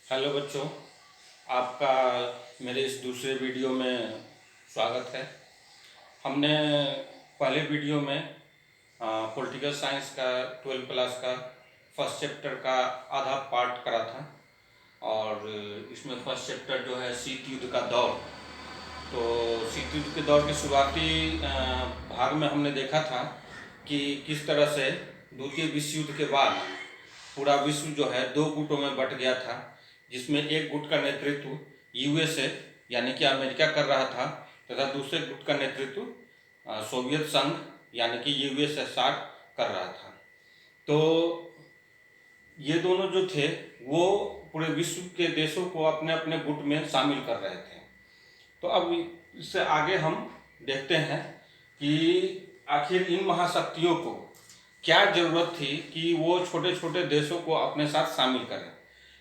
Hello बच्चों, आपका मेरे इस दूसरे वीडियो में स्वागत है। हमने पहले वीडियो में पॉलिटिकल साइंस का 12 क्लास का फर्स्ट चैप्टर का आधा पार्ट करा था और इसमें फर्स्ट चैप्टर जो है शीत युद्ध का दौर। तो शीत युद्ध के दौर के शुरुआती भाग में हमने देखा था कि किस तरह से द्वितीय विश्व युद्ध के बाद पूरा विश्व जो है दो गुटों में बट गया था, जिसमें एक गुट का नेतृत्व यूएसए यानी कि अमेरिका कर रहा था तथा दूसरे गुट का नेतृत्व सोवियत संघ यानी कि यूएसएसआर कर रहा था। तो ये दोनों जो थे वो पूरे विश्व के देशों को अपने अपने गुट में शामिल कर रहे थे। तो अब इससे आगे हम देखते हैं कि आखिर इन महाशक्तियों को क्या जरूरत थी कि वो छोटे छोटे देशों को अपने साथ शामिल करें,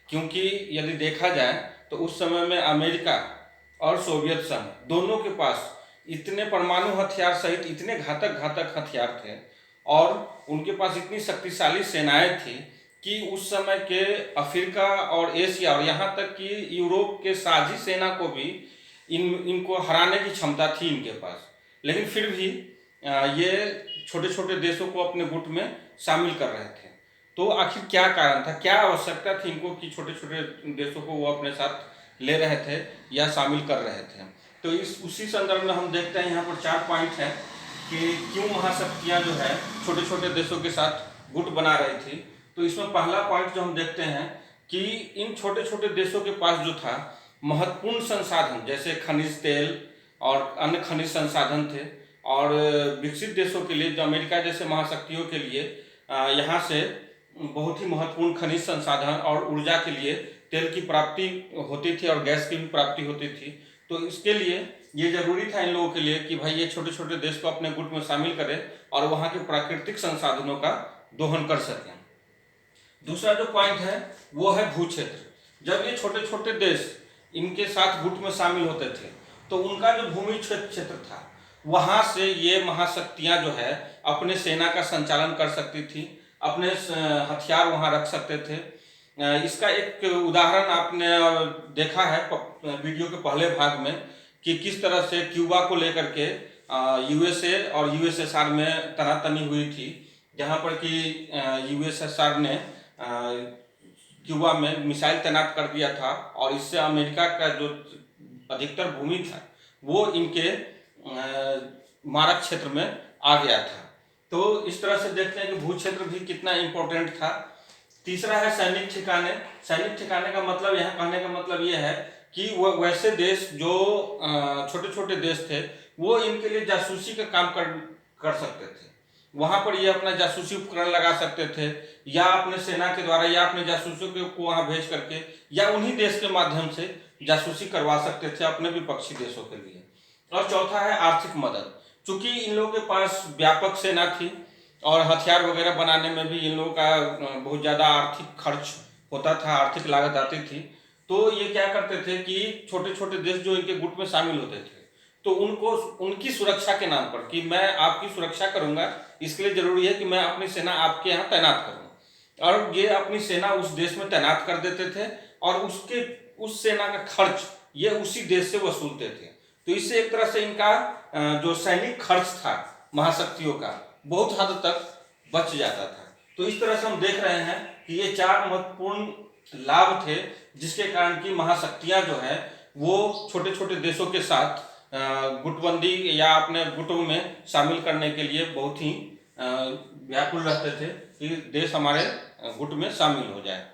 क्योंकि यदि देखा जाए तो उस समय में अमेरिका और सोवियत संघ दोनों के पास इतने परमाणु हथियार सहित इतने घातक घातक हथियार थे और उनके पास इतनी शक्तिशाली सेनाएं थी कि उस समय के अफ्रीका और एशिया और यहाँ तक कि यूरोप के साझी सेना को भी इनको हराने की क्षमता थी इनके पास। लेकिन फिर भी ये छोटे छोटे देशों को अपने गुट में शामिल कर रहे थे। तो आखिर क्या कारण था, क्या आवश्यकता थी इनको कि छोटे छोटे देशों को वो अपने साथ ले रहे थे या शामिल कर रहे थे। तो इस उसी संदर्भ में हम देखते हैं यहाँ पर 4 पॉइंट है कि क्यों महाशक्तियाँ जो है छोटे छोटे देशों के साथ गुट बना रही थी। तो इसमें पहला पॉइंट जो हम देखते हैं कि इन छोटे छोटे देशों के पास जो था महत्वपूर्ण संसाधन जैसे खनिज तेल और अन्य खनिज संसाधन थे, और विकसित देशों के लिए जो अमेरिका जैसे महाशक्तियों के लिए यहाँ से बहुत ही महत्वपूर्ण खनिज संसाधन और ऊर्जा के लिए तेल की प्राप्ति होती थी और गैस की भी प्राप्ति होती थी। तो इसके लिए ये जरूरी था इन लोगों के लिए कि भाई ये छोटे छोटे देश को अपने गुट में शामिल करें और वहाँ के प्राकृतिक संसाधनों का दोहन कर सकें। दूसरा जो पॉइंट है वो है भू क्षेत्र। जब ये छोटे छोटे देश इनके साथ गुट में शामिल होते थे तो उनका जो भूमि क्षेत्र था वहाँ से ये महाशक्तियाँ जो है अपने सेना का संचालन कर सकती थी, अपने हथियार वहाँ रख सकते थे। इसका एक उदाहरण आपने देखा है वीडियो के पहले भाग में कि किस तरह से क्यूबा को लेकर के यूएसए और यूएसएसआर में तनातनी हुई थी, जहाँ पर कि यूएसएसआर ने क्यूबा में मिसाइल तैनात कर दिया था और इससे अमेरिका का जो अधिकतर भूमि था वो इनके मारक क्षेत्र में आ गया था। तो इस तरह से देखते हैं कि भू क्षेत्र भी कितना इम्पोर्टेंट था। तीसरा है सैनिक ठिकाने। सैनिक ठिकाने का मतलब यहाँ कहने का मतलब ये है कि वो वैसे देश जो छोटे छोटे देश थे वो इनके लिए जासूसी का काम कर सकते थे। वहाँ पर ये अपना जासूसी उपकरण लगा सकते थे या अपने सेना के द्वारा या अपने जासूसों को वहाँ भेज करके या उन्हीं देश के माध्यम से जासूसी करवा सकते थे अपने विपक्षी देशों के लिए। और चौथा है आर्थिक मदद। चूंकि इन लोगों के पास व्यापक सेना थी और हथियार वगैरह बनाने में भी इन लोगों का बहुत ज़्यादा आर्थिक खर्च होता था, आर्थिक लागत आती थी। तो ये क्या करते थे कि छोटे छोटे देश जो इनके गुट में शामिल होते थे तो उनको उनकी सुरक्षा के नाम पर कि मैं आपकी सुरक्षा करूंगा, इसके लिए जरूरी है कि मैं अपनी सेना आपके यहाँ तैनात करूँ, और ये अपनी सेना उस देश में तैनात कर देते थे और उस सेना का खर्च ये उसी देश से वसूलते थे। तो इससे एक तरह से इनका जो सैनिक खर्च था महाशक्तियों का बहुत हद तक बच जाता था। तो इस तरह से हम देख रहे हैं कि ये 4 महत्वपूर्ण लाभ थे जिसके कारण की महाशक्तियां जो है वो छोटे छोटे देशों के साथ गुटबंदी या अपने गुटों में शामिल करने के लिए बहुत ही व्याकुल रहते थे कि देश हमारे गुट में शामिल हो जाए।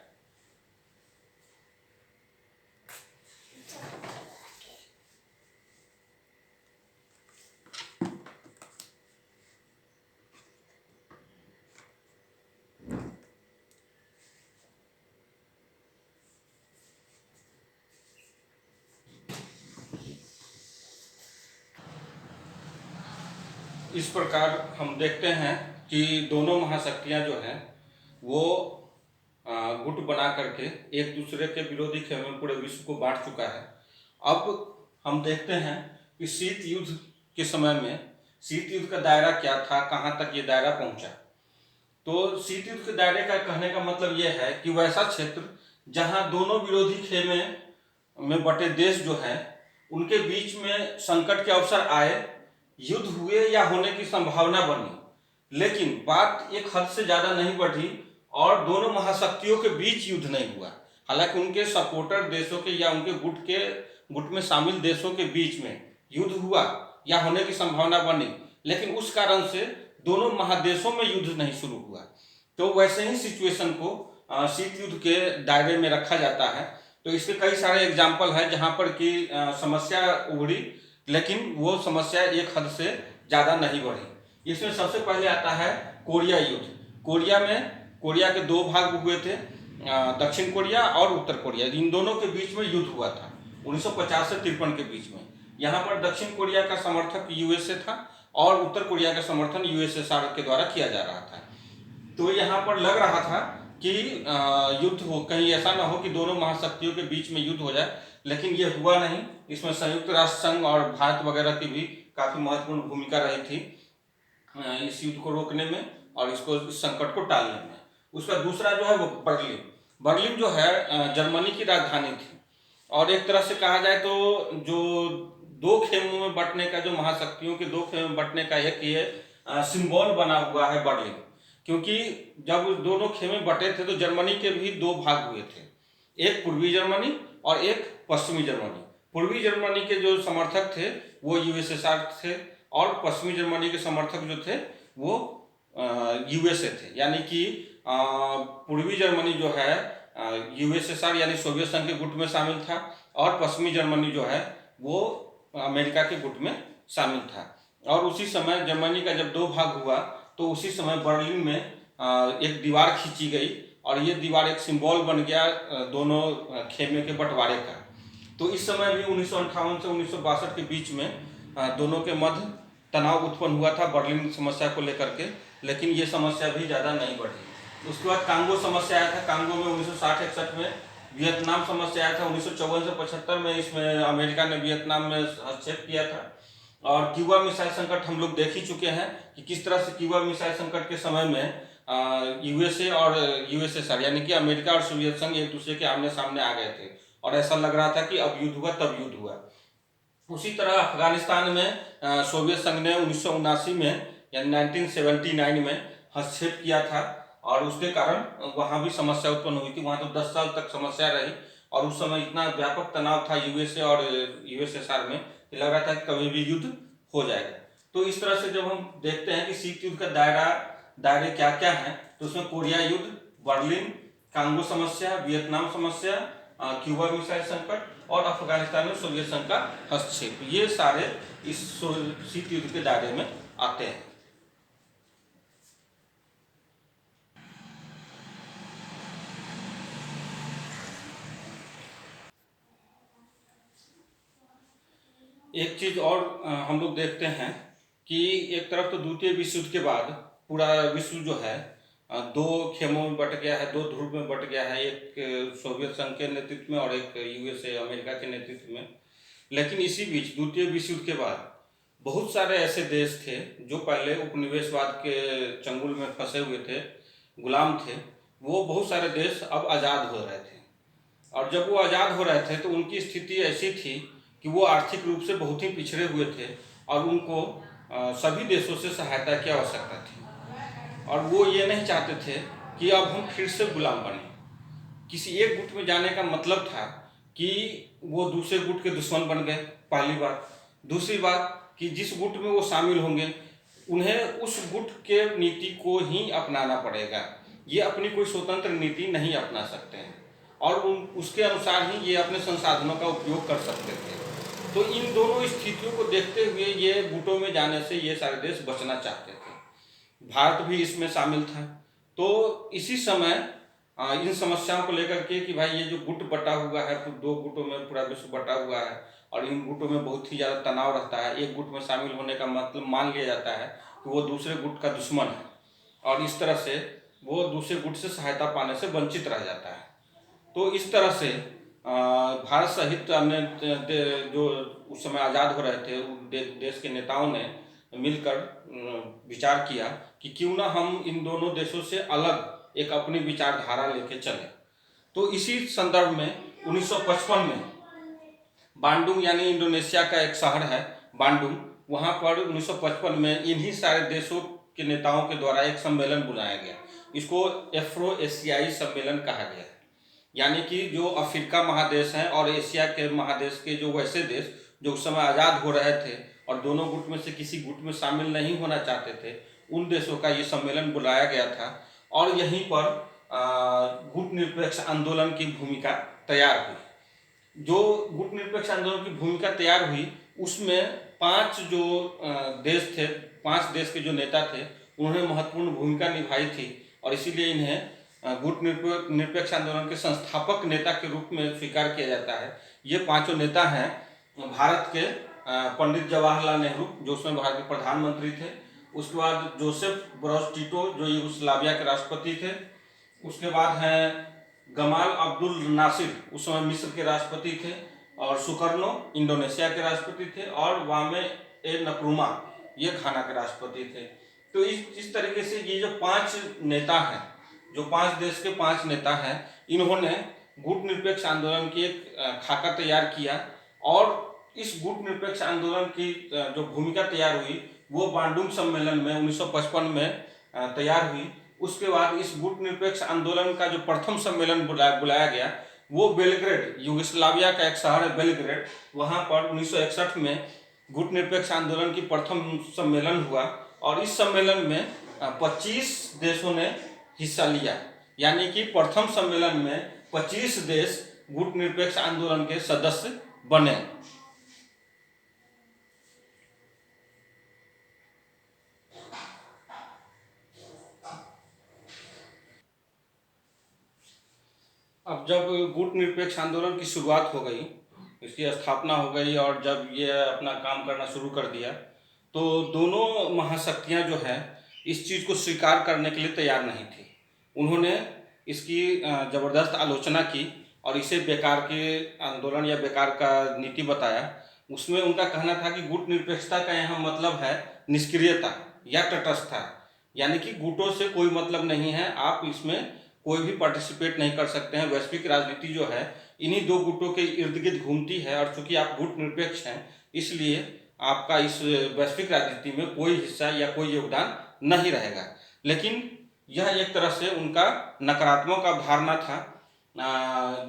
इस प्रकार हम देखते हैं कि दोनों महाशक्तियां जो हैं वो गुट बना करके एक दूसरे के विरोधी खेल में पूरे विश्व को बांट चुका है। अब हम देखते हैं कि शीत युद्ध के समय में शीत युद्ध का दायरा क्या था, कहाँ तक ये दायरा पहुंचा। तो शीत युद्ध के दायरे का कहने का मतलब ये है कि वैसा क्षेत्र जहां दोनों विरोधी खेमे में बटे देश जो हैं उनके बीच में संकट के अवसर आए, युद्ध हुए या होने की संभावना बनी, लेकिन बात एक हद से ज़्यादा नहीं बढ़ी और दोनों महाशक्तियों के बीच युद्ध नहीं हुआ। हालांकि उनके सपोर्टर देशों के या उनके गुट में शामिल देशों के बीच में युद्ध हुआ या होने की संभावना बनी, लेकिन उस कारण से दोनों महादेशों में युद्ध नहीं शुरू हुआ। तो वैसे ही सिचुएशन को शीत युद्ध के दायरे में रखा जाता है। तो इसके कई सारे एग्जाम्पल है जहाँ पर कि समस्या उभरी, लेकिन वो समस्या एक हद से ज़्यादा नहीं बढ़ी। इसमें सबसे पहले आता है कोरिया युद्ध। कोरिया के दो भाग हुए थे, दक्षिण कोरिया और उत्तर कोरिया। इन दोनों के बीच में युद्ध हुआ था 1950 से 53 के बीच में। यहाँ पर दक्षिण कोरिया का समर्थक यूएसए था और उत्तर कोरिया का समर्थन यूएसएसआर के द्वारा किया जा रहा था। तो यहाँ पर लग रहा था कि युद्ध हो, कहीं ऐसा ना हो कि दोनों महाशक्तियों के बीच में युद्ध हो जाए, लेकिन ये हुआ नहीं। इसमें संयुक्त राष्ट्र संघ और भारत वगैरह की भी काफ़ी महत्वपूर्ण भूमिका रही थी इस युद्ध को रोकने में और इस संकट को टालने में। उसका दूसरा जो है वो बर्लिन जो है जर्मनी की राजधानी थी और एक तरह से कहा जाए तो जो दो खेमों में बंटने का, जो महाशक्तियों के दो खेमों में बंटने का एक ये सिंबल बना हुआ है बर्लिन। क्योंकि जब दोनों खेमे बटे थे तो जर्मनी के भी दो भाग हुए थे, एक पूर्वी जर्मनी और एक पश्चिमी जर्मनी। पूर्वी जर्मनी के जो समर्थक थे वो यूएसएसआर थे और पश्चिमी जर्मनी के समर्थक जो थे वो यूएसए थे। यानी कि पूर्वी जर्मनी जो है यूएसएसआर यानी सोवियत संघ के गुट में शामिल था और पश्चिमी जर्मनी जो है वो अमेरिका के गुट में शामिल था। और उसी समय जर्मनी का जब दो भाग हुआ तो उसी समय बर्लिन में एक दीवार खींची गई और ये दीवार एक सिंबल बन गया दोनों खेमे के बंटवारे का। तो इस समय भी 1958 से 1962 के बीच में दोनों के मध्य तनाव उत्पन्न हुआ था बर्लिन समस्या को लेकर के, लेकिन ये समस्या भी ज़्यादा नहीं बढ़ी। उसके बाद कांगो समस्या आया था। कांगो में 1960-61 में वियतनाम समस्या आया था। 1954 से 75 में इसमें अमेरिका ने वियतनाम में हस्तक्षेप किया था। और क्यूबा मिसाइल संकट हम लोग देख ही चुके हैं कि किस तरह से क्यूबा मिसाइल संकट के समय में यूएसए और यूएसएसआर यानी कि अमेरिका और सोवियत संघ एक दूसरे के आमने सामने आ गए थे और ऐसा लग रहा था कि अब युद्ध हुआ तब युद्ध हुआ। उसी तरह अफगानिस्तान में सोवियत संघ ने 1979 में यानी 1979 में हस्तक्षेप किया था और उसके कारण वहाँ भी समस्या उत्पन्न हुई थी। वहाँ तो 10 साल तक समस्या रही और उस समय इतना व्यापक तनाव था यूएसए और यूएसएसआर में, लग रहा था कि कभी भी युद्ध हो जाएगा। तो इस तरह से जब हम देखते हैं कि शीत युद्ध का दायरे क्या क्या है, तो उसमें कोरिया युद्ध, बर्लिन, कांगो समस्या, वियतनाम समस्या, क्यूबा मिसाइल संकट और अफगानिस्तान में सोवियत संघ का हस्तक्षेप, ये सारे इस शीत युद्ध के दायरे में आते हैं। एक चीज और हम लोग देखते हैं कि एक तरफ तो द्वितीय विश्व युद्ध के बाद पूरा विश्व जो है दो खेमों में बट गया है, दो ध्रुव में बट गया है, एक सोवियत संघ के नेतृत्व में और एक यूएसए अमेरिका के नेतृत्व में। लेकिन इसी बीच द्वितीय विश्व युद्ध के बाद बहुत सारे ऐसे देश थे जो पहले उपनिवेशवाद के चंगुल में फंसे हुए थे, गुलाम थे। वो बहुत सारे देश अब आज़ाद हो रहे थे और जब वो आज़ाद हो रहे थे तो उनकी स्थिति ऐसी थी कि वो आर्थिक रूप से बहुत ही पिछड़े हुए थे और उनको सभी देशों से सहायता की आवश्यकता थी और वो ये नहीं चाहते थे कि अब हम फिर से गुलाम बने। किसी एक गुट में जाने का मतलब था कि वो दूसरे गुट के दुश्मन बन गए, पहली बात। दूसरी बात कि जिस गुट में वो शामिल होंगे उन्हें उस गुट के नीति को ही अपनाना पड़ेगा, ये अपनी कोई स्वतंत्र नीति नहीं अपना सकते हैं और उसके अनुसार ही ये अपने संसाधनों का उपयोग कर सकते थे। तो इन दोनों स्थितियों को देखते हुए ये गुटों में जाने से ये सारे देश बचना चाहते थे। भारत भी इसमें शामिल था। तो इसी समय इन समस्याओं को लेकर के कि भाई ये जो गुट बटा हुआ है, तो दो गुटों में पूरा विश्व बटा हुआ है और इन गुटों में बहुत ही ज़्यादा तनाव रहता है। एक गुट में शामिल होने का मतलब मान लिया जाता है कि वो दूसरे गुट का दुश्मन है और इस तरह से वो दूसरे गुट से सहायता पाने से वंचित रह जाता है। तो इस तरह से भारत सहित अन्य जो उस समय आज़ाद हो रहे थे देश के नेताओं ने मिलकर विचार किया कि क्यों ना हम इन दोनों देशों से अलग एक अपनी विचारधारा लेके चलें। तो इसी संदर्भ में 1955 में बांडुंग यानी इंडोनेशिया का एक शहर है बांडुंग, वहाँ पर 1955 में इन्हीं सारे देशों के नेताओं के द्वारा एक सम्मेलन बुलाया गया। इसको एफ्रो एशियाई सम्मेलन कहा गया है। यानी कि जो अफ्रीका महादेश हैं और एशिया के महादेश के जो वैसे देश जो उस समय आज़ाद हो रहे थे और दोनों गुट में से किसी गुट में शामिल नहीं होना चाहते थे, उन देशों का ये सम्मेलन बुलाया गया था। और यहीं पर गुट निरपेक्ष आंदोलन की भूमिका तैयार हुई। जो गुट निरपेक्ष आंदोलन की भूमिका तैयार हुई उसमें 5 जो देश थे, 5 देश के जो नेता थे, उन्होंने महत्वपूर्ण भूमिका निभाई थी और इसीलिए इन्हें गुट निरपेक्ष आंदोलन के संस्थापक नेता के रूप में स्वीकार किया जाता है। ये 5 नेता हैं भारत के पंडित जवाहरलाल नेहरू, जो उसमें भारत के प्रधानमंत्री थे। उसके बाद जोसेफ ब्रोज टिटो, जो यूगोस्लाविया के राष्ट्रपति थे। उसके बाद हैं गमाल अब्दुल नासिर, उस समय मिस्र के राष्ट्रपति थे। और सुकर्नो इंडोनेशिया के राष्ट्रपति थे। और वामे ए नक्रुमा ये घाना के राष्ट्रपति थे। तो इस तरीके से ये जो 5 नेता हैं, जो 5 देश के 5 नेता हैं, इन्होंने गुट निरपेक्ष आंदोलन की एक खाका तैयार किया। और इस गुट निरपेक्ष आंदोलन की जो भूमिका तैयार हुई वो बांडुंग सम्मेलन में 1955 में तैयार हुई। उसके बाद इस गुट निरपेक्ष आंदोलन का जो प्रथम सम्मेलन बुलाया गया वो बेलग्रेड, यूगोस्लाविया का एक शहर है बेलग्रेड, वहाँ पर 1961 में गुट निरपेक्ष आंदोलन की प्रथम सम्मेलन हुआ। और इस सम्मेलन में 25 देशों ने हिस्सा लिया। यानी कि प्रथम सम्मेलन में 25 देश गुट निरपेक्ष आंदोलन के सदस्य बने। अब जब गुट निरपेक्ष आंदोलन की शुरुआत हो गई, इसकी स्थापना हो गई और जब ये अपना काम करना शुरू कर दिया, तो दोनों महाशक्तियां जो है इस चीज़ को स्वीकार करने के लिए तैयार नहीं थी। उन्होंने इसकी ज़बरदस्त आलोचना की और इसे बेकार के आंदोलन या बेकार का नीति बताया। उसमें उनका कहना था कि गुट निरपेक्षता का यहाँ मतलब है निष्क्रियता या तटस्थता, यानी कि गुटों से कोई मतलब नहीं है, आप इसमें कोई भी पार्टिसिपेट नहीं कर सकते हैं। वैश्विक राजनीति जो है इन्हीं 2 गुटों के इर्द गिर्द घूमती है और चूंकि आप गुट निरपेक्ष हैं इसलिए आपका इस वैश्विक राजनीति में कोई हिस्सा या कोई योगदान नहीं रहेगा। लेकिन यह एक तरह से उनका नकारात्मक अवधारणा था,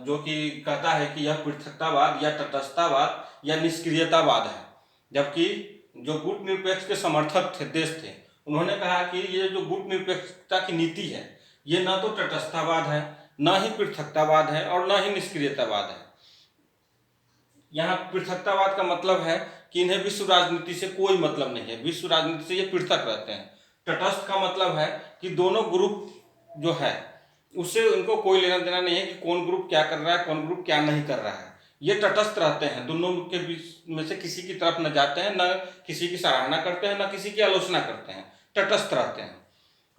जो कि कहता है कि यह पृथकतावाद या तटस्थतावाद या निष्क्रियतावाद है। जबकि जो गुट निरपेक्ष के समर्थक थे, देश थे, उन्होंने कहा कि ये जो गुट निरपेक्षता की नीति है ये न तो तटस्थतावाद है, न ही पृथकतावाद है और न ही निष्क्रियतावाद है। यहाँ पृथकतावाद का मतलब है कि इन्हें विश्व राजनीति से कोई मतलब नहीं है, विश्व राजनीति से ये पृथक रहते हैं। तटस्थ का मतलब है कि दोनों ग्रुप जो है उससे उनको कोई लेना देना नहीं है कि कौन ग्रुप क्या कर रहा है, कौन ग्रुप क्या नहीं कर रहा है। ये तटस्थ रहते हैं, दोनों के बीच में से किसी की तरफ न जाते हैं, न किसी की सराहना करते हैं, न किसी की आलोचना करते हैं, तटस्थ रहते हैं।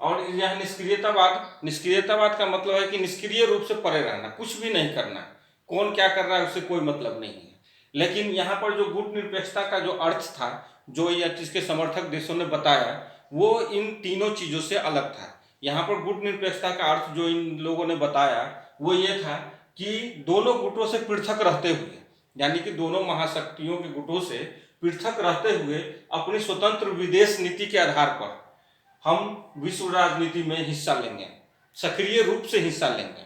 और यह निष्क्रियतावाद का मतलब है कि निष्क्रिय रूप से परे रहना, कुछ भी नहीं करना, कौन क्या कर रहा है उससे कोई मतलब नहीं है। लेकिन यहाँ पर जो गुट निरपेक्षता का जो अर्थ था, जो यह जिसके समर्थक देशों ने बताया, वो इन तीनों चीज़ों से अलग था। यहाँ पर गुट निरपेक्षता का अर्थ जो इन लोगों ने बताया वो ये था कि दोनों गुटों से पृथक रहते हुए, यानी कि दोनों महाशक्तियों के गुटों से पृथक रहते हुए अपनी स्वतंत्र विदेश नीति के आधार पर हम विश्व राजनीति में हिस्सा लेंगे, सक्रिय रूप से हिस्सा लेंगे।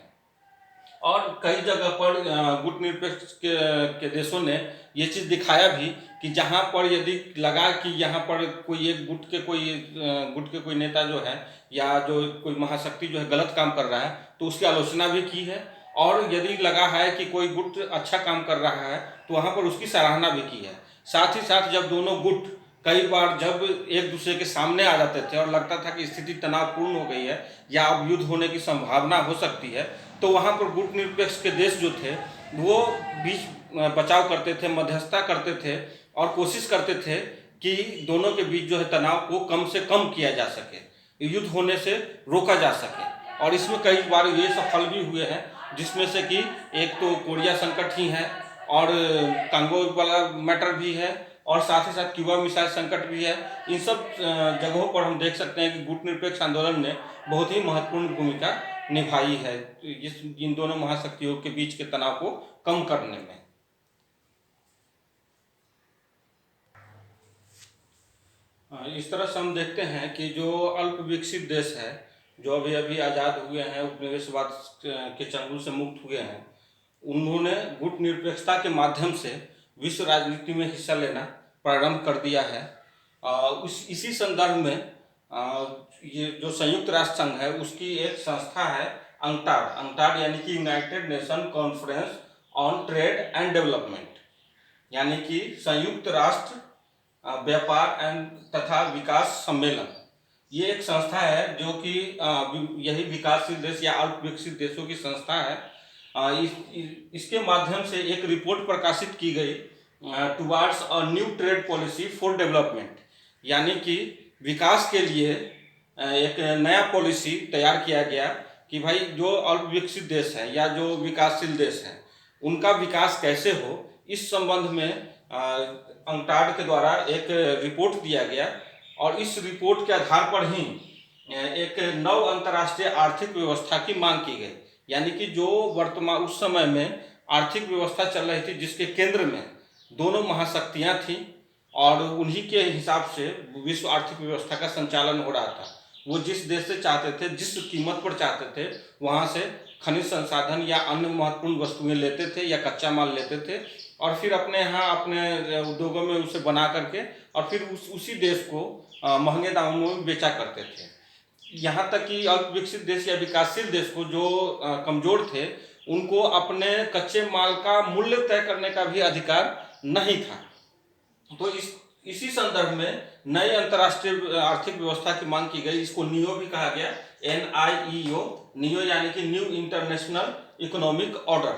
और कई जगह पर गुट निरपेक्ष के देशों ने ये चीज़ दिखाया भी कि जहाँ पर यदि लगा कि यहाँ पर कोई एक गुट के कोई नेता जो है या जो कोई महाशक्ति जो है गलत काम कर रहा है तो उसकी आलोचना भी की है। और यदि लगा है कि कोई गुट अच्छा काम कर रहा है तो वहाँ पर उसकी सराहना भी की है। साथ ही साथ जब दोनों गुट कई बार जब एक दूसरे के सामने आ जाते थे और लगता था कि स्थिति तनावपूर्ण हो गई है या अब युद्ध होने की संभावना हो सकती है, तो वहाँ पर गुट निरपेक्ष के देश जो थे वो बीच बचाव करते थे, मध्यस्थता करते थे और कोशिश करते थे कि दोनों के बीच जो है तनाव को कम से कम किया जा सके, युद्ध होने से रोका जा सके। और इसमें कई बार ये सफल भी हुए हैं, जिसमें से कि एक तो कोरिया संकट ही है और कांगो वाला मैटर भी है और साथ ही साथ क्यूबा मिसाइल संकट भी है। इन सब जगहों पर हम देख सकते हैं कि गुट निरपेक्ष आंदोलन ने बहुत ही महत्वपूर्ण भूमिका निभाई है इन दोनों महाशक्तियों के बीच के तनाव को कम करने में। इस तरह से हम देखते हैं कि जो अल्प विकसित देश है, जो अभी अभी आज़ाद हुए हैं, उपनिवेशवाद के चंगुल से मुक्त हुए हैं, उन्होंने गुटनिरपेक्षता के माध्यम से विश्व राजनीति में हिस्सा लेना प्रारंभ कर दिया है। इसी संदर्भ में ये जो संयुक्त राष्ट्र संघ है उसकी एक संस्था है अंकटाड। अंकटाड यानी कि United nation conference on trade and development, यानी कि संयुक्त राष्ट्र व्यापार एंड तथा विकास सम्मेलन। ये एक संस्था है जो कि यही विकासशील देश या अल्प विकसित देशों की संस्था है। इसके माध्यम से एक रिपोर्ट प्रकाशित की गई towards a new trade policy for development, यानी कि विकास के लिए एक नया पॉलिसी तैयार किया गया कि भाई जो अल्प विकसित देश है या जो विकासशील देश है उनका विकास कैसे हो। इस संबंध में अंकटाड के द्वारा एक रिपोर्ट दिया गया और इस रिपोर्ट के आधार पर ही एक नव अंतर्राष्ट्रीय आर्थिक व्यवस्था की मांग की गई, यानी कि जो वर्तमान उस समय में आर्थिक व्यवस्था चल रही थी जिसके केंद्र में दोनों महाशक्तियां थीं और उन्हीं के हिसाब से विश्व आर्थिक व्यवस्था का संचालन हो रहा था। वो जिस देश से चाहते थे, जिस कीमत पर चाहते थे, वहाँ से खनिज संसाधन या अन्य महत्वपूर्ण वस्तुएं लेते थे या कच्चा माल लेते थे और फिर अपने यहाँ अपने उद्योगों में उसे बना करके और फिर उसी देश को महंगे दामों में बेचा करते थे। यहाँ तक कि अल्प विकसित देश या विकासशील देश को जो कमजोर थे उनको अपने कच्चे माल का मूल्य तय करने का भी अधिकार नहीं था। तो इसी संदर्भ में नई अंतर्राष्ट्रीय आर्थिक व्यवस्था की मांग की गई। इसको नियो भी कहा गया, NIEO, नियो यानी कि न्यू इंटरनेशनल इकोनॉमिक ऑर्डर,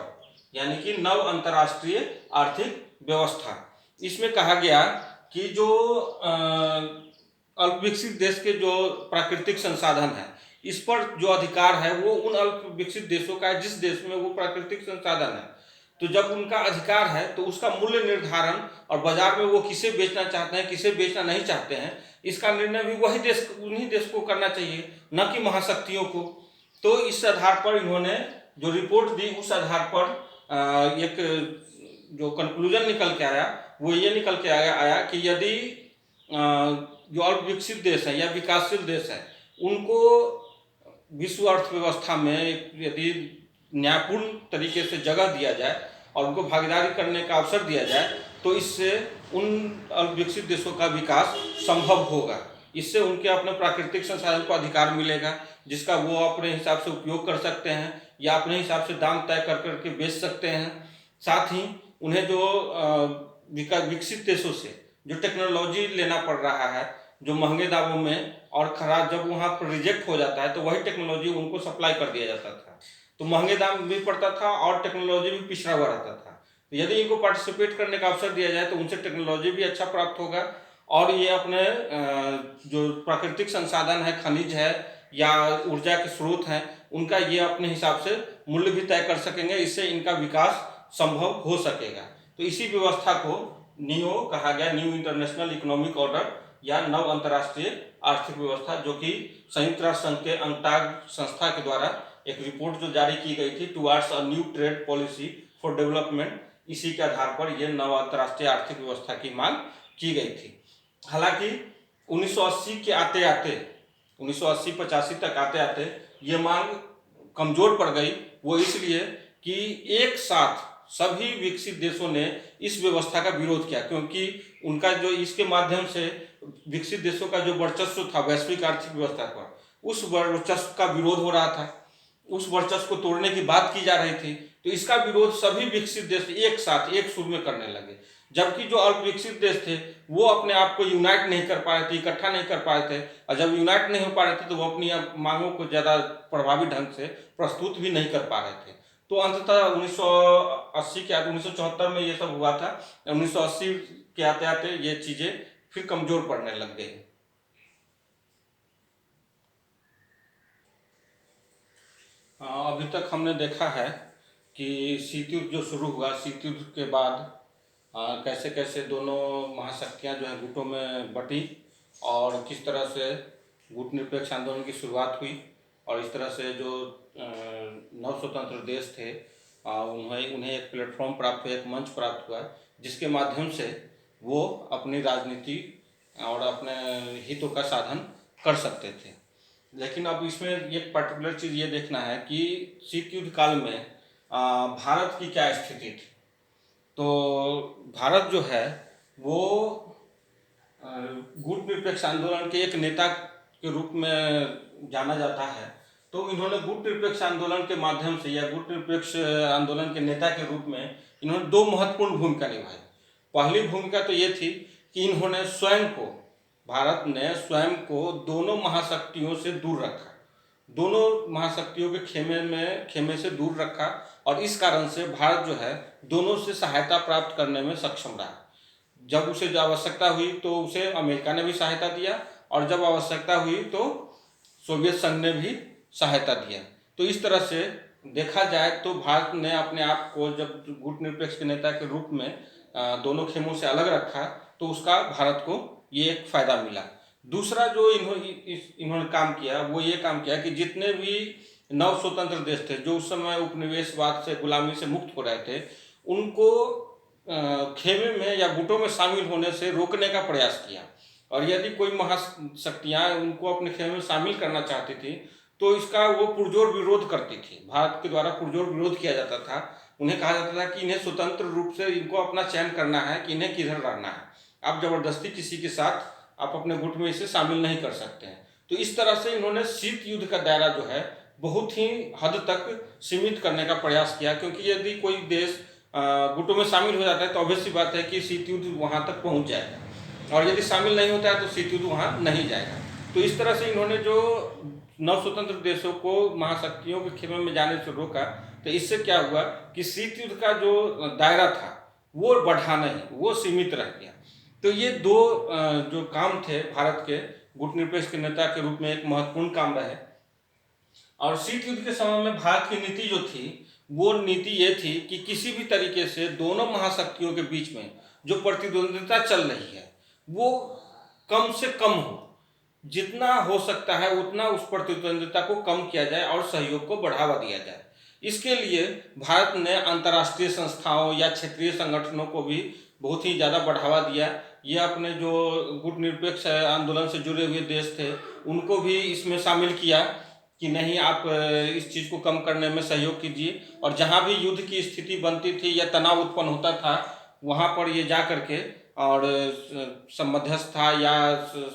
यानी कि नव अंतर्राष्ट्रीय आर्थिक व्यवस्था। इसमें कहा गया कि जो अल्प विकसित देश के जो प्राकृतिक संसाधन है इस पर जो अधिकार है वो उन अल्प विकसित देशों का है जिस देश में वो प्राकृतिक संसाधन है। तो जब उनका अधिकार है तो उसका मूल्य निर्धारण और बाजार में वो किसे बेचना चाहते हैं, किसे बेचना नहीं चाहते हैं, इसका निर्णय भी वही देश, उन्हीं देश को करना चाहिए, न कि महाशक्तियों को। तो इस आधार पर इन्होंने जो रिपोर्ट दी उस आधार पर एक जो कंक्लूजन निकल के आया वो ये निकल के आया कि यदि जो अल्प विकसित देश है या विकासशील देश है उनको विश्व अर्थव्यवस्था में यदि न्यायपूर्ण तरीके से जगह दिया जाए और उनको भागीदारी करने का अवसर दिया जाए तो इससे उन अल्प विकसित देशों का विकास संभव होगा। इससे उनके अपने प्राकृतिक संसाधन को अधिकार मिलेगा जिसका वो अपने हिसाब से उपयोग कर सकते हैं या अपने हिसाब से दाम तय कर करके बेच सकते हैं। साथ ही उन्हें जो विकसित देशों से जो टेक्नोलॉजी लेना पड़ रहा है जो महंगे दामों में और खराब, जब वहाँ पर रिजेक्ट हो जाता है तो वही टेक्नोलॉजी उनको सप्लाई कर दिया जाता था, तो महंगे दाम भी पड़ता था और टेक्नोलॉजी भी पिछड़ा हुआ रहता था। तो यदि इनको पार्टिसिपेट करने का अवसर दिया जाए तो उनसे टेक्नोलॉजी भी अच्छा प्राप्त होगा और ये अपने जो प्राकृतिक संसाधन है, खनिज है या ऊर्जा के स्रोत हैं, उनका ये अपने हिसाब से मूल्य भी तय कर सकेंगे। इससे इनका विकास संभव हो सकेगा। तो इसी व्यवस्था को नियो कहा गया, न्यू इंटरनेशनल इकोनॉमिक ऑर्डर या नव अंतर्राष्ट्रीय आर्थिक व्यवस्था, जो कि संयुक्त राष्ट्र संघ के अंकटाड संस्था के द्वारा एक रिपोर्ट जो जारी की गई थी towards a new trade policy for development, इसी के आधार पर यह नव अंतर्राष्ट्रीय आर्थिक व्यवस्था की मांग की गई थी। हालांकि 1980 के आते आते 1980-85 तक आते आते ये मांग कमजोर पड़ गई। वो इसलिए कि एक साथ सभी विकसित देशों ने इस व्यवस्था का विरोध किया, क्योंकि उनका जो इसके माध्यम से विकसित देशों का जो वर्चस्व था वैश्विक आर्थिक व्यवस्था पर, उस वर्चस्व का विरोध हो रहा था, उस वर्चस्व को तोड़ने की बात की जा रही थी। तो इसका विरोध सभी विकसित देश एक साथ एक सुर में करने लगे, जबकि जो अल्प विकसित देश थे वो अपने आप को यूनाइट नहीं कर पा रहे थे, इकट्ठा नहीं कर पा रहे थे, और जब यूनाइट नहीं हो पा रहे थे तो वो अपनी मांगों को ज़्यादा प्रभावी ढंग से प्रस्तुत भी नहीं कर पा रहे थे। तो अंततः 1980 के 1974 में ये सब हुआ था। 1980 के आते आते ये चीज़ें फिर कमजोर पड़ने लग गई। अभी तक हमने देखा है कि शीत युद्ध जो शुरू हुआ, शीत युद्ध के बाद कैसे कैसे दोनों महाशक्तियां जो है गुटों में बटी और किस तरह से गुट निरपेक्ष आंदोलन की शुरुआत हुई और इस तरह से जो नव स्वतंत्र देश थे, उन्हें उन्हें एक प्लेटफॉर्म प्राप्त हुआ, एक मंच प्राप्त हुआ, जिसके माध्यम से वो अपनी राजनीति और अपने हितों का साधन कर सकते थे। लेकिन अब इसमें एक पर्टिकुलर चीज़ ये देखना है कि शीत युद्ध काल में भारत की क्या स्थिति थी। तो भारत जो है वो गुट निरपेक्ष आंदोलन के एक नेता के रूप में जाना जाता है। तो इन्होंने गुट निरपेक्ष आंदोलन के माध्यम से या गुट निरपेक्ष आंदोलन के नेता के रूप में इन्होंने दो महत्वपूर्ण भूमिका निभाई। पहली भूमिका तो ये थी कि इन्होंने स्वयं को, भारत ने स्वयं को दोनों महाशक्तियों से दूर रखा, दोनों महाशक्तियों के खेमे से दूर रखा, और इस कारण से भारत जो है दोनों से सहायता प्राप्त करने में सक्षम रहा। जब उसे जो आवश्यकता हुई तो उसे अमेरिका ने भी सहायता दिया, और जब आवश्यकता हुई तो सोवियत संघ ने भी सहायता दिया। तो इस तरह से देखा जाए तो भारत ने अपने आप को जब गुट निरपेक्ष के नेता के रूप में दोनों खेमों से अलग रखा, तो उसका भारत को ये एक फायदा मिला। दूसरा जो इन्होंने काम किया वो ये काम किया कि जितने भी नव स्वतंत्र देश थे जो उस समय उपनिवेशवाद से, गुलामी से मुक्त हो रहे थे, उनको खेमे में या गुटों में शामिल होने से रोकने का प्रयास किया। और यदि कोई महाशक्तियाँ उनको अपने खेमे में शामिल करना चाहती थी तो इसका वो पुरजोर विरोध करती थी। भारत के द्वारा पुरजोर विरोध किया जाता था। उन्हें कहा जाता था कि इन्हें स्वतंत्र रूप से इनको अपना चयन करना है कि इन्हें किधर रहना है, आप जबरदस्ती किसी के साथ आप अपने गुट में इसे शामिल नहीं कर सकते हैं। तो इस तरह से इन्होंने शीत युद्ध का दायरा जो है बहुत ही हद तक सीमित करने का प्रयास किया, क्योंकि यदि कोई देश गुटों में शामिल हो जाता है तो ऑब्वियस सी बात है कि शीत युद्ध वहाँ तक पहुँच जाएगा, और यदि शामिल नहीं होता है तो शीत युद्ध वहाँ नहीं जाएगा। तो इस तरह से इन्होंने जो नव स्वतंत्र देशों को महाशक्तियों के खेमे में जाने से रोका, तो इससे क्या हुआ कि शीत युद्ध का जो दायरा था वो बढ़ा नहीं, वो सीमित रह गया। तो ये दो जो काम थे भारत के गुट निरपेक्ष के नेता के रूप में एक महत्वपूर्ण काम रहे। और शीत युद्ध के समय में भारत की नीति जो थी वो नीति ये थी कि किसी भी तरीके से दोनों महाशक्तियों के बीच में जो प्रतिद्वंद्विता चल रही है वो कम से कम हो, जितना हो सकता है उतना उस प्रतिद्वंद्विता को कम किया जाए और सहयोग को बढ़ावा दिया जाए। इसके लिए भारत ने अंतर्राष्ट्रीय संस्थाओं या क्षेत्रीय संगठनों को भी बहुत ही ज़्यादा बढ़ावा दिया। ये अपने जो गुट निरपेक्ष आंदोलन से जुड़े हुए देश थे उनको भी इसमें शामिल किया कि नहीं, आप इस चीज़ को कम करने में सहयोग कीजिए, और जहाँ भी युद्ध की स्थिति बनती थी या तनाव उत्पन्न होता था वहाँ पर ये जा करके और मध्यस्थता या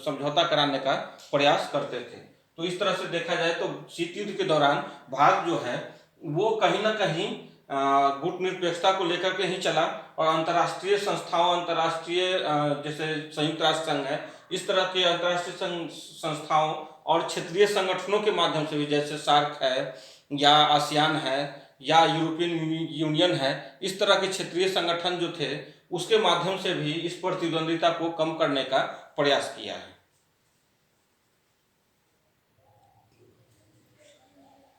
समझौता कराने का प्रयास करते थे। तो इस तरह से देखा जाए तो शीत युद्ध के दौरान भारत जो है वो कहीं ना कहीं गुट निरपेक्षता को लेकर के ही चला, और अंतर्राष्ट्रीय संस्थाओं, अंतर्राष्ट्रीय जैसे संयुक्त राष्ट्र संघ है, इस तरह के अंतर्राष्ट्रीय संस्थाओं और क्षेत्रीय संगठनों के माध्यम से भी, जैसे सार्क है या आसियान है या यूरोपियन यूनियन है, इस तरह के क्षेत्रीय संगठन जो थे उसके माध्यम से भी इस प्रतिद्वंदिता को कम करने का प्रयास किया है।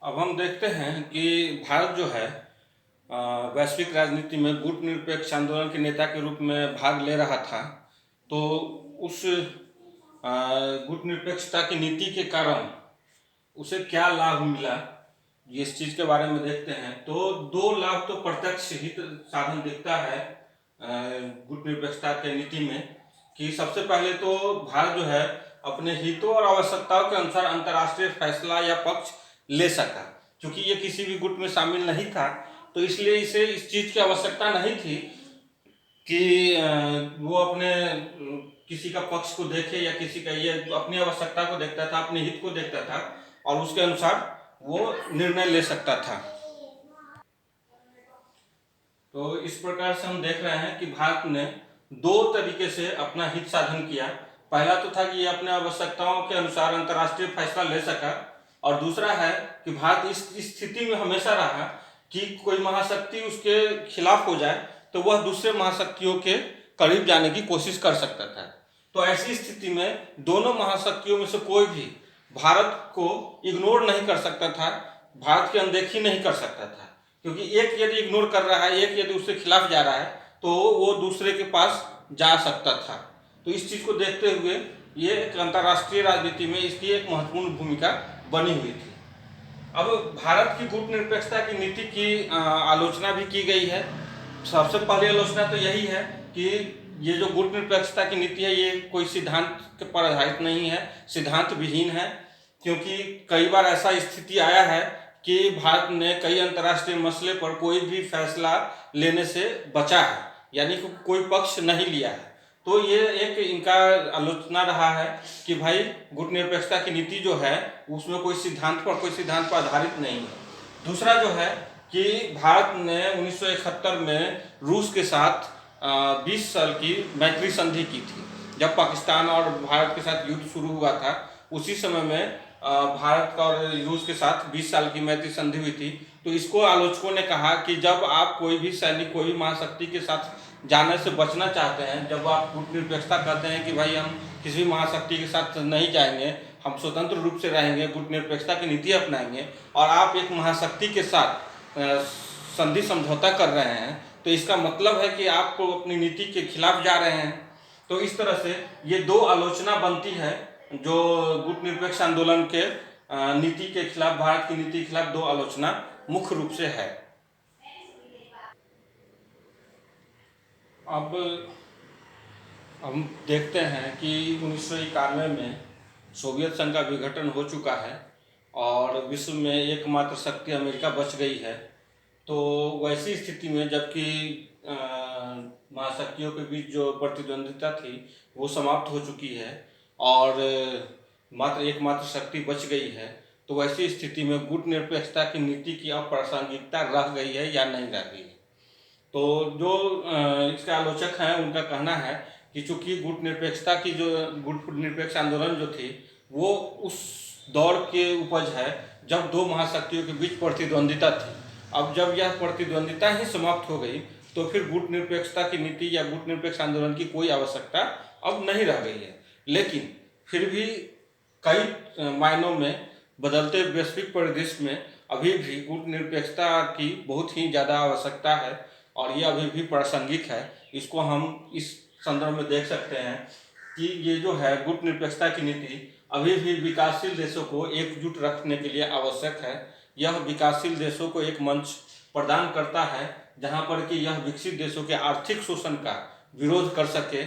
अब हम देखते हैं कि भारत जो है वैश्विक राजनीति में गुट निरपेक्ष आंदोलन के नेता के रूप में भाग ले रहा था। तो उस गुट निरपेक्षता की नीति के कारण उसे क्या लाभ मिला, इस चीज़ के बारे में देखते हैं। तो दो लाभ तो प्रत्यक्ष हित साधन दिखता है गुट निरपेक्षता के नीति में, कि सबसे पहले तो भारत जो है अपने हितों और आवश्यकताओं के अनुसार अंतर्राष्ट्रीय फैसला या पक्ष ले सका। क्योंकि ये किसी भी गुट में शामिल नहीं था तो इसलिए इसे इस चीज़ की आवश्यकता नहीं थी कि वो अपने किसी का पक्ष को देखे या किसी का, ये अपनी आवश्यकता को देखता था, अपने हित को देखता था और उसके अनुसार वो निर्णय ले सकता था। तो इस प्रकार से हम देख रहे हैं कि भारत ने दो तरीके से अपना हित साधन किया। पहला तो था कि ये अपने आवश्यकताओं के अनुसार अंतर्राष्ट्रीय फैसला ले सका, और दूसरा है कि भारत इस स्थिति में हमेशा रहा कि कोई महाशक्ति उसके खिलाफ हो जाए तो वह दूसरे महाशक्तियों के करीब जाने की कोशिश कर सकता था। तो ऐसी स्थिति में दोनों महाशक्तियों में से कोई भी भारत को इग्नोर नहीं कर सकता था, भारत की अनदेखी नहीं कर सकता था। क्योंकि एक यदि इग्नोर कर रहा है, एक यदि उसके खिलाफ जा रहा है तो वो दूसरे के पास जा सकता था। तो इस चीज़ को देखते हुए ये अंतर्राष्ट्रीय राजनीति में इसकी एक महत्वपूर्ण भूमिका बनी हुई थी। अब भारत की गुटनिरपेक्षता की नीति की आलोचना भी की गई है। सबसे पहली आलोचना तो यही है कि ये जो गुटनिरपेक्षता की नीति है ये कोई सिद्धांत पर आधारित नहीं है, सिद्धांत विहीन है। क्योंकि कई बार ऐसा स्थिति आया है कि भारत ने कई अंतर्राष्ट्रीय मसले पर कोई भी फैसला लेने से बचा है, यानी कि कोई पक्ष नहीं लिया है। तो ये एक इनका आलोचना रहा है कि भाई गुटनिरपेक्षता की नीति जो है उसमें कोई सिद्धांत पर आधारित नहीं है। दूसरा जो है कि भारत ने 1971 में रूस के साथ 20 साल की मैत्री संधि की थी। जब पाकिस्तान और भारत के साथ युद्ध शुरू हुआ था उसी समय में भारत का और रूस के साथ 20 साल की मैत्री संधि हुई थी। तो इसको आलोचकों ने कहा कि जब आप कोई भी सैनिक कोई भी महाशक्ति के साथ जाने से बचना चाहते हैं, जब आप गुटनिरपेक्षता कहते हैं कि भाई हम किसी भी महाशक्ति के साथ नहीं जाएंगे, हम स्वतंत्र रूप से रहेंगे, गुटनिरपेक्षता की नीति अपनाएंगे, और आप एक महाशक्ति के साथ संधि समझौता कर रहे हैं, तो इसका मतलब है कि आपको अपनी नीति के खिलाफ जा रहे हैं। तो इस तरह से ये दो आलोचना बनती है जो गुटनिरपेक्ष आंदोलन के नीति के खिलाफ, भारत की नीति के खिलाफ दो आलोचना मुख्य रूप से है। अब हम देखते हैं कि 1991 में सोवियत संघ का विघटन हो चुका है और विश्व में एकमात्र शक्ति अमेरिका बच गई है। तो वैसी स्थिति में जबकि महाशक्तियों के बीच जो प्रतिद्वंदिता थी वो समाप्त हो चुकी है और मात्र एकमात्र शक्ति बच गई है, तो वैसी स्थिति में गुटनिरपेक्षता की नीति की अप्रासंगिकता रह गई है या नहीं रह गई है। तो जो इसके आलोचक हैं उनका कहना है कि चूंकि गुटनिरपेक्षता की जो गुटनिरपेक्ष आंदोलन जो थी वो उस दौर के उपज है जब दो महाशक्तियों के बीच प्रतिद्वंदिता थी। अब जब यह प्रतिद्वंदिता ही समाप्त हो गई तो फिर गुटनिरपेक्षता की नीति या गुटनिरपेक्ष आंदोलन की कोई आवश्यकता अब नहीं रह गई है। लेकिन फिर भी कई मायनों में बदलते वैश्विक परिदृश्य में अभी भी गुटनिरपेक्षता की बहुत ही ज़्यादा आवश्यकता है और ये अभी भी प्रासंगिक है। इसको हम इस संदर्भ में देख सकते हैं कि ये जो है गुटनिरपेक्षता की नीति अभी भी विकासशील देशों को एकजुट रखने के लिए आवश्यक है। यह विकासशील देशों को एक मंच प्रदान करता है जहां पर कि यह विकसित देशों के आर्थिक शोषण का विरोध कर सके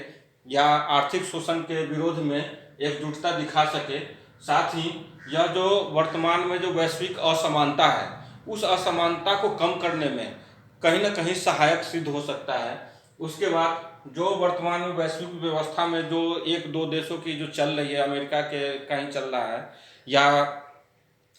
या आर्थिक शोषण के विरोध में एकजुटता दिखा सके। साथ ही यह जो वर्तमान में जो वैश्विक असमानता है उस असमानता को कम करने में कहीं ना कहीं सहायक सिद्ध हो सकता है। उसके बाद जो वर्तमान में वैश्विक व्यवस्था में जो एक दो देशों की जो चल रही है, अमेरिका के कहीं चल रहा है या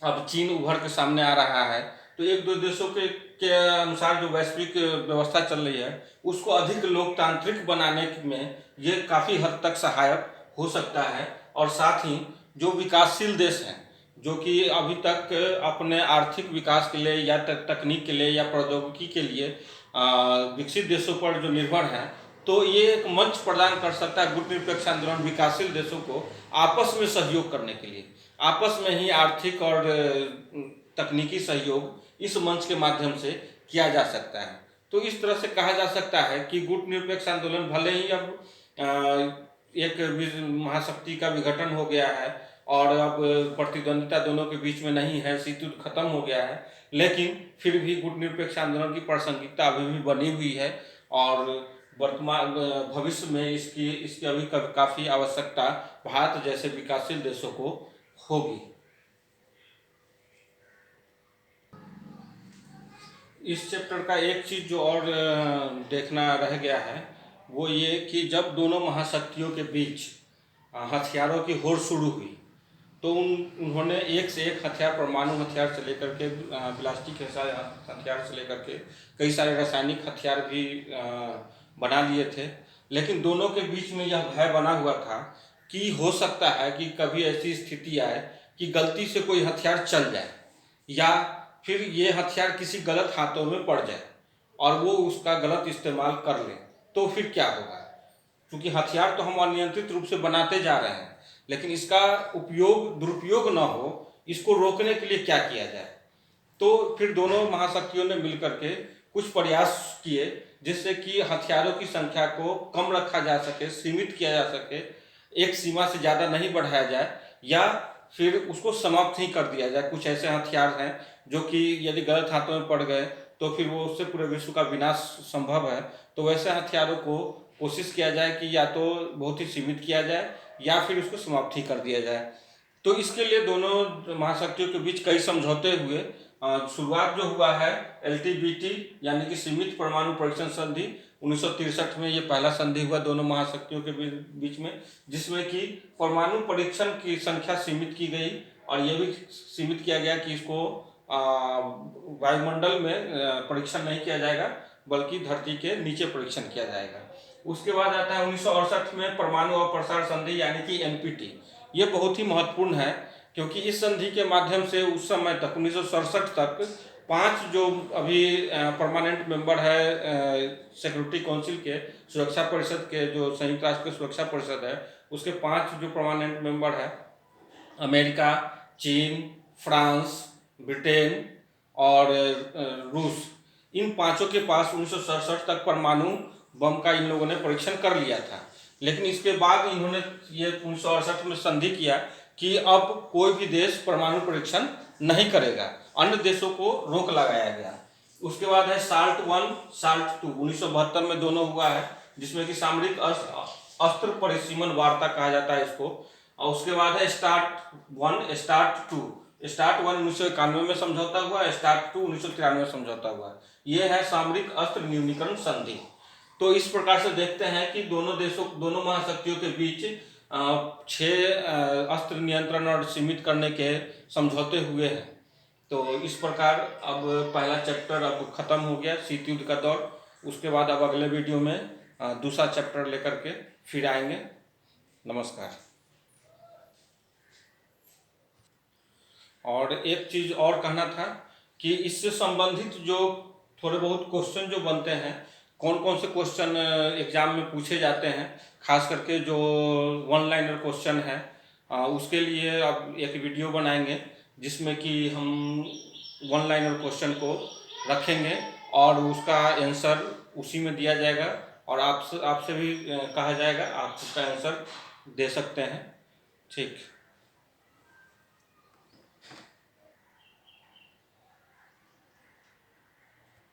अब चीन उभर के सामने आ रहा है, तो एक दो देशों के अनुसार जो वैश्विक व्यवस्था चल रही है उसको अधिक लोकतांत्रिक बनाने में ये काफ़ी हद तक सहायक हो सकता है। और साथ ही जो विकासशील देश हैं जो कि अभी तक अपने आर्थिक विकास के लिए या तकनीक के लिए या प्रौद्योगिकी के लिए विकसित देशों पर जो निर्भर हैं, तो ये एक मंच प्रदान कर सकता है गुटनिरपेक्ष आंदोलन विकासशील देशों को आपस में सहयोग करने के लिए। आपस में ही आर्थिक और तकनीकी सहयोग इस मंच के माध्यम से किया जा सकता है। तो इस तरह से कहा जा सकता है कि गुटनिरपेक्ष आंदोलन भले ही अब एक महाशक्ति का विघटन हो गया है और अब प्रतिद्वंदिता दोनों के बीच में नहीं है, शीत युद्ध खत्म हो गया है, लेकिन फिर भी गुटनिरपेक्ष आंदोलन की प्रासंगिकता अभी भी बनी हुई है और वर्तमान भविष्य में इसकी अभी काफ़ी आवश्यकता भारत जैसे विकासशील देशों को होगी। इस चैप्टर का एक चीज़ जो और देखना रह गया है वो ये कि जब दोनों महाशक्तियों के बीच हथियारों की होड़ शुरू हुई तो उन्होंने एक से एक हथियार, परमाणु हथियार से लेकर के प्लास्टिक हथियार से लेकर के कई सारे रासायनिक हथियार भी बना लिए थे। लेकिन दोनों के बीच में यह भय बना हुआ था कि हो सकता है कि कभी ऐसी स्थिति आए कि गलती से कोई हथियार चल जाए या फिर ये हथियार किसी गलत हाथों में पड़ जाए और वो उसका गलत इस्तेमाल कर ले, तो फिर क्या होगा। क्योंकि हथियार तो हम अनियंत्रित रूप से बनाते जा रहे हैं, लेकिन इसका उपयोग दुरुपयोग न हो, इसको रोकने के लिए क्या किया जाए। तो फिर दोनों महाशक्तियों ने मिलकर के कुछ प्रयास किए जिससे कि हथियारों की संख्या को कम रखा जा सके, सीमित किया जा सके, एक सीमा से ज़्यादा नहीं बढ़ाया जाए, या फिर उसको समाप्त ही कर दिया जाए। कुछ ऐसे हथियार हैं जो कि यदि गलत हाथों में पड़ गए तो फिर वो उससे पूरे विश्व का विनाश संभव है। तो वैसे हथियारों को कोशिश किया जाए कि या तो बहुत ही सीमित किया जाए या फिर उसको समाप्त ही कर दिया जाए। तो इसके लिए दोनों महाशक्तियों के बीच कई समझौते हुए। शुरुआत जो हुआ है LTBT यानी कि सीमित परमाणु परीक्षण संधि 1963 में, ये पहला संधि हुआ दोनों महाशक्तियों के बीच में, जिसमें कि परमाणु परीक्षण की संख्या सीमित की गई और ये भी सीमित किया गया कि इसको वायुमंडल में परीक्षण नहीं किया जाएगा बल्कि धरती के नीचे परीक्षण किया जाएगा। उसके बाद आता है 1968 में परमाणु अप्रसार संधि यानी कि NPT। ये बहुत ही महत्वपूर्ण है क्योंकि इस संधि के माध्यम से उस समय तक 1967 तक 5 जो अभी परमानेंट मेंबर है सिक्योरिटी काउंसिल के, सुरक्षा परिषद के, जो संयुक्त राष्ट्र की सुरक्षा परिषद है, उसके 5 जो परमानेंट मेंबर है, अमेरिका, चीन, फ्रांस, ब्रिटेन और रूस, इन 5 के पास 1967 तक परमाणु बम का इन लोगों ने परीक्षण कर लिया था। लेकिन इसके बाद इन्होंने ये 1968 में संधि किया कि अब कोई भी देश परमाणु परीक्षण नहीं करेगा, अन्य देशों को रोक लगाया गया। उसके बाद है SALT-1, SALT-2, 1972 में दोनों हुआ है, जिसमें कि सामरिक अस्त्र परिसीमन वार्ता कहा जाता है इसको। और उसके बाद है START-1, START-2। START-1 1991 में समझौता हुआ, START-2 1993 में समझौता हुआ। ये है सामरिक अस्त्र न्यूनीकरण संधि। तो इस प्रकार से देखते हैं कि दोनों महाशक्तियों के बीच 6 अस्त्र नियंत्रण और सीमित करने के समझौते हुए हैं। तो इस प्रकार अब पहला चैप्टर अब खत्म हो गया, शीत युद्ध का दौर। उसके बाद अब अगले वीडियो में दूसरा चैप्टर लेकर के फिर आएंगे। नमस्कार। और एक चीज़ और कहना था कि इससे संबंधित जो थोड़े बहुत क्वेश्चन जो बनते हैं, कौन कौन से क्वेश्चन एग्जाम में पूछे जाते हैं, खास करके जो 1 लाइनर क्वेश्चन है, उसके लिए अब एक वीडियो बनाएंगे जिसमें कि हम 1 लाइनर क्वेश्चन को रखेंगे और उसका आंसर उसी में दिया जाएगा और आपसे भी कहा जाएगा, आप उसका आंसर दे सकते हैं। ठीक।